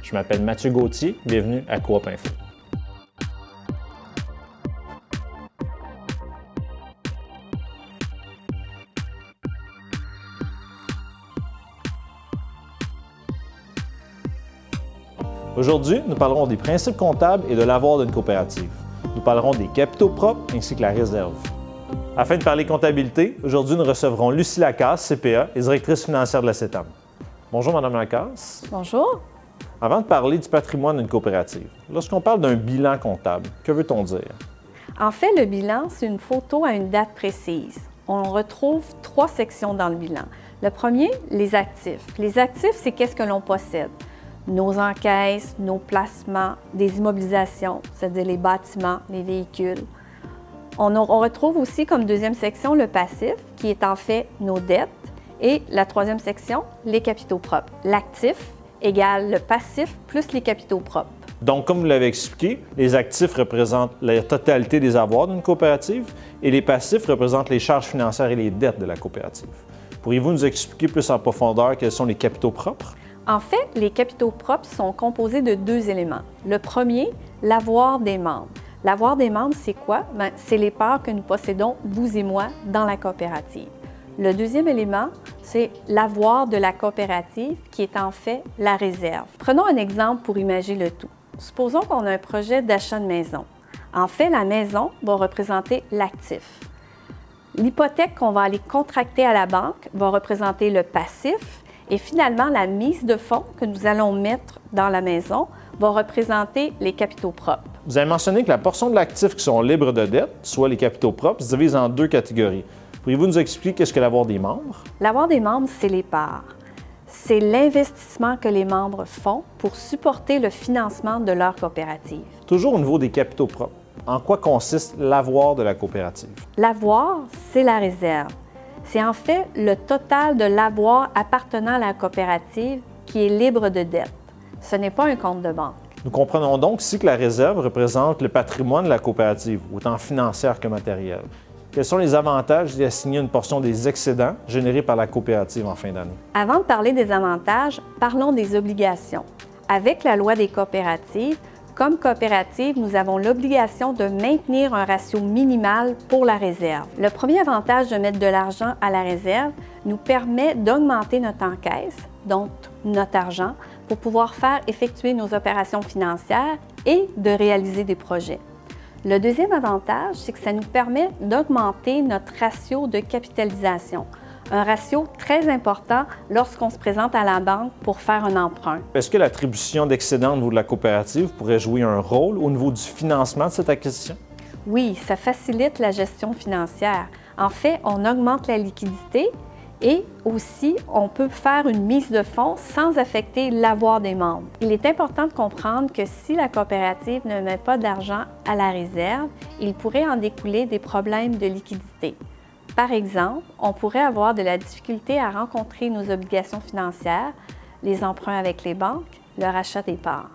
Je m'appelle Mathieu Gauthier, bienvenue à Coop Info. Aujourd'hui, nous parlerons des principes comptables et de l'avoir d'une coopérative. Nous parlerons des capitaux propres ainsi que la réserve. Afin de parler comptabilité, aujourd'hui nous recevrons Lucie Lacasse, CPA et directrice financière de la CETAM. Bonjour Madame Lacasse. Bonjour. Avant de parler du patrimoine d'une coopérative, lorsqu'on parle d'un bilan comptable, que veut-on dire? En fait, le bilan, c'est une photo à une date précise. On retrouve 3 sections dans le bilan. Le premier, les actifs. Les actifs, c'est qu'est-ce que l'on possède. Nos encaisses, nos placements, des immobilisations, c'est-à-dire les bâtiments, les véhicules. On retrouve aussi comme deuxième section le passif, qui est en fait nos dettes. Et la troisième section, les capitaux propres. L'actif égale le passif plus les capitaux propres. Donc, comme vous l'avez expliqué, les actifs représentent la totalité des avoirs d'une coopérative et les passifs représentent les charges financières et les dettes de la coopérative. Pourriez-vous nous expliquer plus en profondeur quels sont les capitaux propres? En fait, les capitaux propres sont composés de 2 éléments. Le premier, l'avoir des membres. L'avoir des membres, c'est quoi? C'est les parts que nous possédons, vous et moi, dans la coopérative. Le deuxième élément, c'est l'avoir de la coopérative, qui est en fait la réserve. Prenons un exemple pour imaginer le tout. Supposons qu'on a un projet d'achat de maison. En fait, la maison va représenter l'actif. L'hypothèque qu'on va aller contracter à la banque va représenter le passif. Et finalement, la mise de fonds que nous allons mettre dans la maison va représenter les capitaux propres. Vous avez mentionné que la portion de l'actif qui sont libres de dette, soit les capitaux propres, se divise en 2 catégories. Pourriez-vous nous expliquer qu'est-ce que l'avoir des membres? L'avoir des membres, c'est les parts. C'est l'investissement que les membres font pour supporter le financement de leur coopérative. Toujours au niveau des capitaux propres, en quoi consiste l'avoir de la coopérative? L'avoir, c'est la réserve. C'est en fait le total de l'avoir appartenant à la coopérative qui est libre de dette. Ce n'est pas un compte de banque. Nous comprenons donc ici que la réserve représente le patrimoine de la coopérative, autant financière que matériel. Quels sont les avantages d'y assigner une portion des excédents générés par la coopérative en fin d'année? Avant de parler des avantages, parlons des obligations. Avec la loi des coopératives, comme coopérative, nous avons l'obligation de maintenir un ratio minimal pour la réserve. Le premier avantage de mettre de l'argent à la réserve nous permet d'augmenter notre encaisse, donc notre argent, pour pouvoir faire effectuer nos opérations financières et de réaliser des projets. Le deuxième avantage, c'est que ça nous permet d'augmenter notre ratio de capitalisation. Un ratio très important lorsqu'on se présente à la banque pour faire un emprunt. Est-ce que l'attribution d'excédents au niveau de la coopérative pourrait jouer un rôle au niveau du financement de cette acquisition? Oui, ça facilite la gestion financière. En fait, on augmente la liquidité et aussi, on peut faire une mise de fonds sans affecter l'avoir des membres. Il est important de comprendre que si la coopérative ne met pas d'argent à la réserve, il pourrait en découler des problèmes de liquidité. Par exemple, on pourrait avoir de la difficulté à rencontrer nos obligations financières, les emprunts avec les banques, le rachat des parts.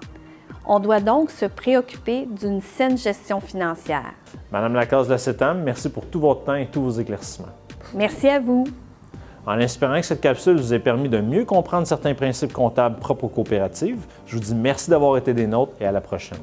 On doit donc se préoccuper d'une saine gestion financière. Madame Lacasse de la CETAM, merci pour tout votre temps et tous vos éclaircissements. Merci à vous. En espérant que cette capsule vous ait permis de mieux comprendre certains principes comptables propres aux coopératives, je vous dis merci d'avoir été des nôtres et à la prochaine.